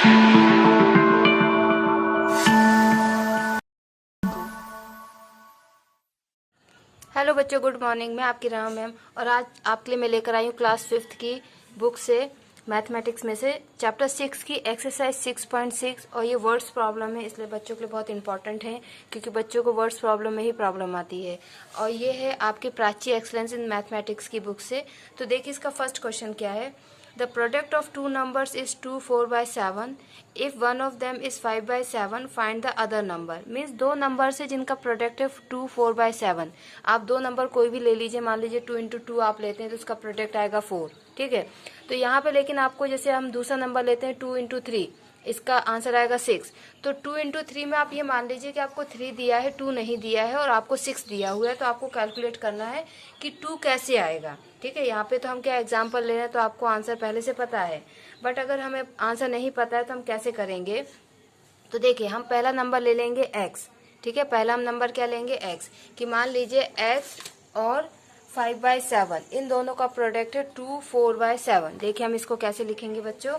Hello बच्चों, good morning. मैं आपकी राम मैम और आज आपके लिए मैं लेकर आई हूँ क्लास 5th की बुक से मैथमेटिक्स में से चैप्टर 6 की एक्सरसाइज 6.6 और ये वर्ड्स प्रॉब्लम है, इसलिए बच्चों के लिए बहुत इंपॉर्टेंट है क्योंकि बच्चों को वर्ड्स प्रॉब्लम में ही प्रॉब्लम आती है। और ये है आपके प्राची एक्सलेंस इन मैथमेटिक्स की बुक से। तो देखिए इसका फर्स्ट क्वेश्चन क्या है। The product of two numbers is 2 4/7. If one of them is 5/7, find the other number. Means दो नंबर से जिनका प्रोडक्ट है 2 4/7। आप दो नंबर कोई भी ले लीजिए, मान लीजिए 2 × 2 आप लेते हैं तो उसका प्रोडक्ट आएगा 4, ठीक है। तो यहाँ पे लेकिन आपको जैसे हम दूसरा नंबर लेते हैं 2 × 3, इसका आंसर आएगा 6। तो 2 × 3 में आप ये मान लीजिए कि आपको 3 दिया है, 2 नहीं दिया है और आपको 6 दिया हुआ है। तो आपको कैलकुलेट करना है कि 2 कैसे आएगा, ठीक है। यहाँ पे तो हम क्या एग्जांपल ले रहे हैं तो आपको आंसर पहले से पता है, बट अगर हमें आंसर नहीं पता है तो हम कैसे करेंगे। तो देखिए हम पहला नंबर ले लेंगे x, ठीक है। पहला हम नंबर क्या लेंगे x, कि मान लीजिए x और 5/7 इन दोनों का प्रोडक्ट है 2 4/7। देखिए हम इसको कैसे लिखेंगे बच्चों।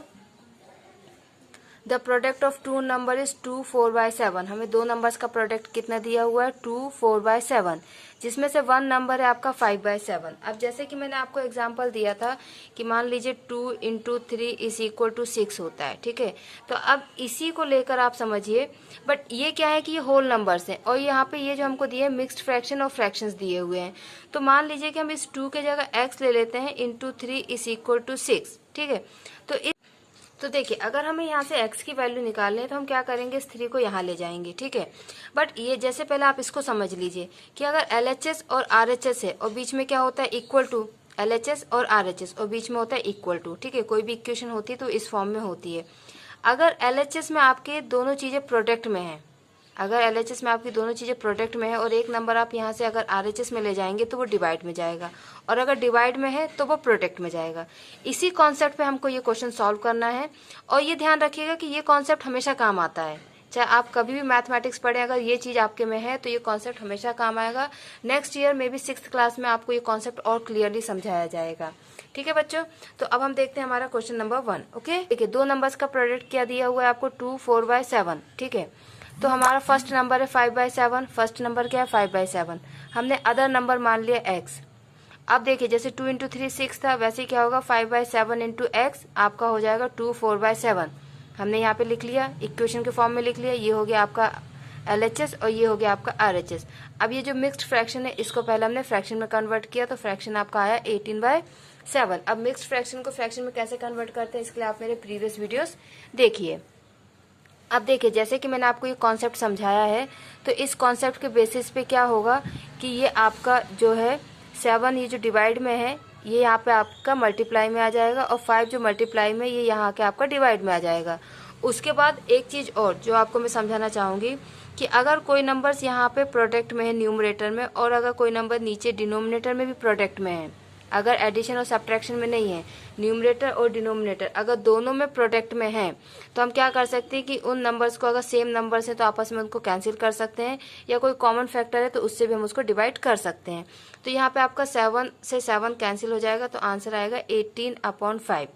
The product of two number is 2 4/7। हमें दो नंबर्स का प्रोडक्ट कितना दिया हुआ है 2 4/7, जिसमें से वन नंबर है आपका 5/7। अब जैसे कि मैंने आपको एग्जांपल दिया था कि मान लीजिए 2 × 3 = 6 होता है, ठीक है। तो अब इसी को लेकर आप समझिए, बट ये क्या है कि ये होल नंबर्स हैं और यहाँ पे ये जो हमको दिए मिक्स्ड फ्रैक्शन और फ्रैक्शंस दिए हुए हैं। तो मान लीजिए कि हम इस 2 के जगह x ले लेते हैं × 3 = 6, ठीक है। तो देखिए अगर हमें यहाँ से x की वैल्यू निकालनी है तो हम क्या करेंगे, इस 3 को यहाँ ले जाएंगे, ठीक है। बट ये जैसे पहले आप इसको समझ लीजिए कि अगर LHS और RHS है और बीच में क्या होता है इक्वल टू, LHS और RHS और बीच में होता है इक्वल टू, ठीक है। कोई भी इक्वेशन होती है तो इस फॉर्म में होती है। अगर LHS में आपके दोनों चीज़ें प्रोडक्ट में हैं, अगर LHS में आपकी दोनों चीज़ें प्रोडक्ट में है और एक नंबर आप यहाँ से अगर RHS में ले जाएंगे तो वो डिवाइड में जाएगा, और अगर डिवाइड में है तो वो प्रोडक्ट में जाएगा। इसी कॉन्सेप्ट पे हमको ये क्वेश्चन सॉल्व करना है। और ये ध्यान रखिएगा कि ये कॉन्सेप्ट हमेशा काम आता है, चाहे आप कभी भी मैथमेटिक्स पढ़ें, अगर ये चीज़ आपके में है तो ये कॉन्सेप्ट हमेशा काम आएगा। नेक्स्ट ईयर में भी 6th क्लास में आपको ये कॉन्सेप्ट और क्लियरली समझाया जाएगा, ठीक है बच्चों। तो अब हम देखते हैं हमारा क्वेश्चन नंबर 1। ओके, देखिए दो नंबर्स का प्रोडक्ट क्या दिया हुआ है आपको 2 4/7, ठीक है। तो हमारा फर्स्ट नंबर है 5/7, फर्स्ट नंबर क्या है 5/7। हमने अदर नंबर मान लिया x। अब देखिए जैसे 2 × 3 6 था, वैसे क्या होगा 5/7 × x आपका हो जाएगा 2 4/7। हमने यहाँ पे लिख लिया, इक्वेशन के फॉर्म में लिख लिया। ये हो गया आपका LHS और ये हो गया आपका RHS। अब ये जो मिक्स्ड फ्रैक्शन है इसको पहले हमने फ्रैक्शन में कन्वर्ट किया तो फ्रैक्शन आपका आया 18/7। अब मिक्स्ड फ्रैक्शन को फ्रैक्शन में कैसे कन्वर्ट करते हैं इसके लिए आप मेरे प्रीवियस वीडियोस देखिए। अब देखिए जैसे कि मैंने आपको ये कॉन्सेप्ट समझाया है तो इस कॉन्सेप्ट के बेसिस पे क्या होगा कि ये आपका जो है 7 ये जो डिवाइड में है ये यहाँ पे आपका मल्टीप्लाई में आ जाएगा, और 5 जो मल्टीप्लाई में ये यहाँ के आपका डिवाइड में आ जाएगा। उसके बाद एक चीज़ और जो आपको मैं समझाना चाहूँगी कि अगर कोई नंबर्स यहाँ पे प्रोडक्ट में है न्यूमरेटर में, और अगर कोई नंबर नीचे डिनोमिनेटर में भी प्रोडक्ट में है, अगर एडिशन और सब्ट्रैक्शन में नहीं है, न्यूमरेटर और डिनोमिनेटर अगर दोनों में प्रोडक्ट में है, तो हम क्या कर सकते हैं कि उन नंबर्स को अगर सेम नंबर्स है तो आपस में उनको कैंसिल कर सकते हैं, या कोई कॉमन फैक्टर है तो उससे भी हम उसको डिवाइड कर सकते हैं। तो यहाँ पे आपका 7 से 7 कैंसिल हो जाएगा तो आंसर आएगा 18/5।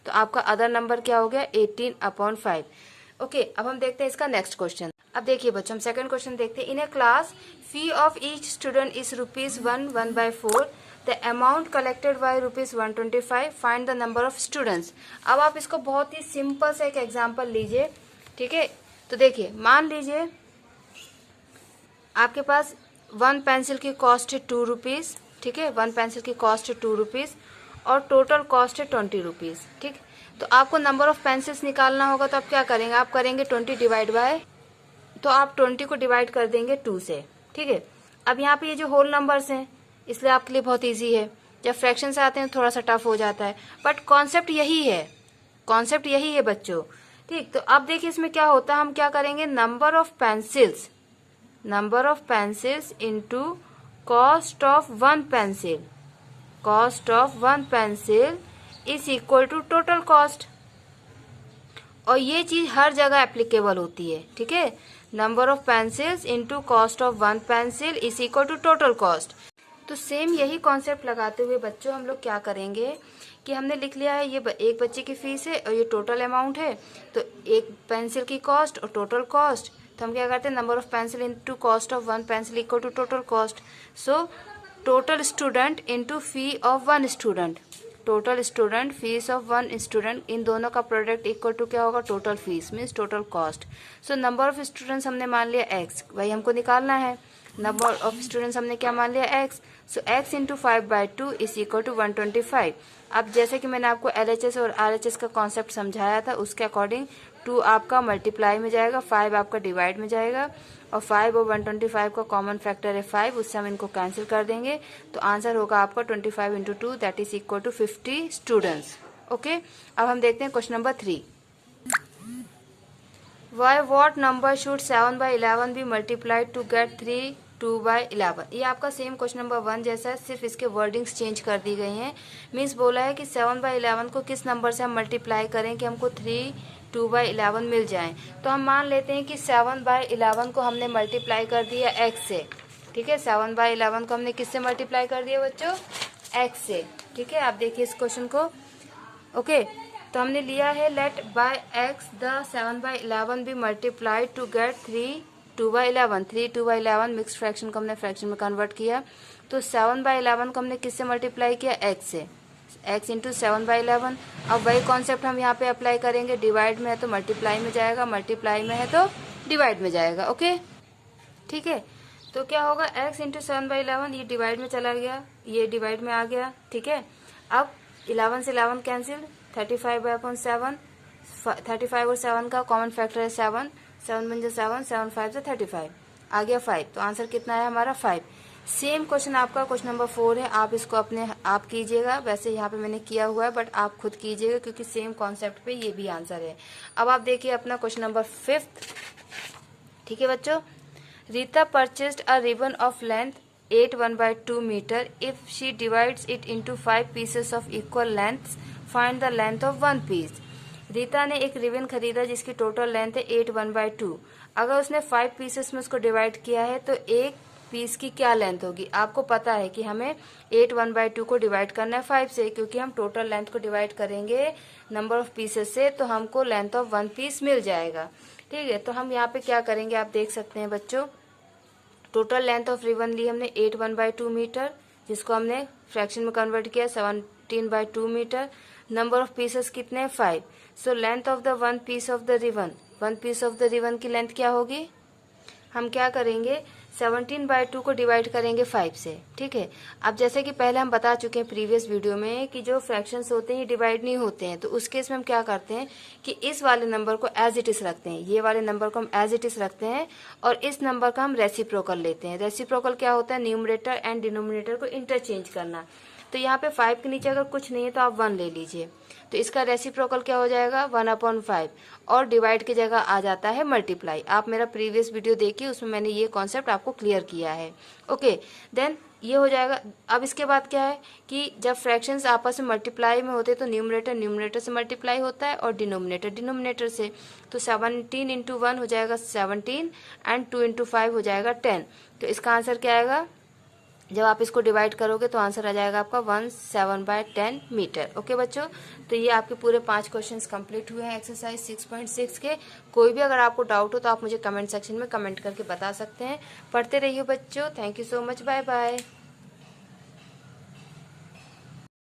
तो आपका अदर नंबर क्या हो गया 18/5। ओके, अब हम देखते हैं इसका नेक्स्ट क्वेश्चन। अब देखिए बच्चों हम सेकंड क्वेश्चन देखते हैं। In a class fee of each student is ₹1 the amount collected by ₹125। Find the number of students. अब आप इसको बहुत ही सिंपल से एक एग्जांपल लीजिए, ठीक है। तो देखिए मान लीजिए आपके पास 1 पेंसिल की कॉस्ट है ₹2, ठीक है। 1 पेंसिल की कॉस्ट है ₹2 और टोटल कॉस्ट है ₹20, ठीक। तो आपको नंबर ऑफ पेंसिल्स निकालना होगा, तो आप क्या करेंगे, आप करेंगे 20 डिवाइड बाय, तो आप 20 को डिवाइड कर देंगे 2 से, ठीक है। अब यहाँ पे ये जो होल नंबर्स हैं इसलिए आपके लिए बहुत इजी है। जब फ्रैक्शन से आते हैं थोड़ा सा टफ हो जाता है, बट कॉन्सेप्ट यही है, कॉन्सेप्ट यही है बच्चों, ठीक। तो अब देखिए इसमें क्या होता है, हम क्या करेंगे number of pencils into cost of 1 pencil, cost of 1 pencil is equal to total cost. और ये चीज हर जगह एप्लीकेबल होती है, ठीक है। Number of pencils into cost of 1 pencil is equal to total cost. तो सेम यही कॉन्सेप्ट लगाते हुए बच्चों हम लोग क्या करेंगे कि हमने लिख लिया है ये एक बच्चे की फीस है और ये टोटल अमाउंट है, तो एक पेंसिल की कॉस्ट और टोटल कॉस्ट, तो हम क्या करते हैं number of pencil into cost of one pencil equal to total cost. So total student into fee of one student, total student fees of one student, इन दोनों का प्रोडक्ट इक्वल टू क्या होगा total fees means total cost. So number of students हमने मान लिया x, वही हमको निकालना है। नंबर ऑफ स्टूडेंट्स हमने क्या मान लिया x, so x into 5/2 is equal to 125। अब जैसे कि मैंने आपको LHS और RHS का कॉन्सेप्ट समझाया था उसके अकॉर्डिंग 2 आपका मल्टीप्लाई में जाएगा, 5 आपका डिवाइड में जाएगा, और 5 और 125 का कॉमन फैक्टर है 5, उससे हम इनको कैंसिल कर देंगे, तो आंसर होगा आपका 25 इंटू 2 that is equal to 50 students. Okay, अब हम देखते हैं question number 3। By what number should 7/11 be multiplied to get 2/11। ये आपका सेम क्वेश्चन नंबर 1 जैसा है, सिर्फ इसके वर्डिंग्स चेंज कर दी गई हैं। मीन्स बोला है कि 7/11 को किस नंबर से हम मल्टीप्लाई करें कि हमको 2/11 मिल जाए। तो हम मान लेते हैं कि 7/11 को हमने मल्टीप्लाई कर दिया x से, ठीक है। 7/11 को हमने किससे मल्टीप्लाई कर दिया बच्चों, x से, ठीक है। आप देखिए इस क्वेश्चन को। ओके, तो हमने लिया है let by x the 7/11 be multiplied to get 2/11। 2/11 mix fraction को हमने फ्रैक्शन में कन्वर्ट किया, तो 7/11 को हमने किससे मल्टीप्लाई किया, x से, x इंटू 7/11। अब वही कॉन्सेप्ट हम यहाँ पे अप्लाई करेंगे, डिवाइड में है तो मल्टीप्लाई में जाएगा, मल्टीप्लाई में है तो डिवाइड में जाएगा। ओके, ठीक है। तो क्या होगा x इंटू 7/11, ये डिवाइड में चला गया, ये डिवाइड में आ गया, ठीक है। अब 11 से 11 कैंसिल, 35/7, 35 और 7 का कॉमन फैक्टर है 7, 7 बन जा 7, 7 5 से 35 आ गया 5, तो आंसर कितना है हमारा 5। सेम क्वेश्चन आपका क्वेश्चन नंबर 4 है, आप इसको अपने आप कीजिएगा, वैसे यहाँ पे मैंने किया हुआ है बट आप खुद कीजिएगा क्योंकि सेम कॉन्सेप्ट पे ये भी आंसर है। अब आप देखिए अपना क्वेश्चन नंबर 5, ठीक है बच्चों। Rita purchased a ribbon of length 8 1/2 metre, if she divides it into 5 pieces of equal length, find the length of one piece. Rita ने एक रिबन खरीदा जिसकी टोटल लेंथ है 8 1/2। अगर उसने 5 पीसेस में उसको डिवाइड किया है तो एक पीस की क्या लेंथ होगी। आपको पता है कि हमें 8 1/2 को डिवाइड करना है 5 से, क्योंकि हम टोटल लेंथ को डिवाइड करेंगे नंबर ऑफ पीसेस से तो हमको लेंथ ऑफ वन पीस मिल जाएगा, ठीक है। तो हम यहाँ पे क्या करेंगे आप देख सकते हैं बच्चों, टोटल लेंथ ऑफ रिबन ली हमने 8 1/2 मीटर, जिसको हमने फ्रैक्शन में कन्वर्ट किया 17/2 मीटर। नंबर ऑफ पीसेस कितने हैं 5। So length of the one piece of the ribbon, one piece of the ribbon की लेंथ क्या होगी, हम क्या करेंगे 17/2 को डिवाइड करेंगे 5 से, ठीक है। अब जैसे कि पहले हम बता चुके हैं प्रीवियस वीडियो में कि जो फ्रैक्शंस होते हैं ये डिवाइड नहीं होते हैं, तो उस केस में हम क्या करते हैं कि इस वाले नंबर को एज इट इज रखते हैं, ये वाले नंबर को हम एज इट इज रखते हैं और इस नंबर का हम रेसिप्रोकल लेते हैं। रेसिप्रोकल क्या होता है, न्यूमरेटर एंड डिनोमिनेटर को इंटरचेंज करना। तो यहाँ पे 5 के नीचे अगर कुछ नहीं है तो आप 1 ले लीजिए, तो इसका रेसिप्रोकल क्या हो जाएगा 1/5 और डिवाइड की जगह आ जाता है मल्टीप्लाई। आप मेरा प्रीवियस वीडियो देखिए, उसमें मैंने ये कॉन्सेप्ट आपको क्लियर किया है। ओके, देन ये हो जाएगा। अब इसके बाद क्या है कि जब फ्रैक्शंस आपस में मल्टीप्लाई में होते हैं तो न्यूमरेटर न्यूमरेटर से मल्टीप्लाई होता है और डिनोमिनेटर डिनोमिनेटर से। तो 17 इंटू 1 हो जाएगा 17 एंड 2 इंटू 5 हो जाएगा 10। तो इसका आंसर क्या आएगा, जब आप इसको डिवाइड करोगे तो आंसर आ जाएगा आपका 17/10 मीटर। ओके बच्चों, तो ये आपके पूरे 5 क्वेश्चंस कंप्लीट हुए हैं एक्सरसाइज 6.6 के। कोई भी अगर आपको डाउट हो तो आप मुझे कमेंट सेक्शन में कमेंट करके बता सकते हैं। पढ़ते रहिए बच्चों, thank you so much, bye bye.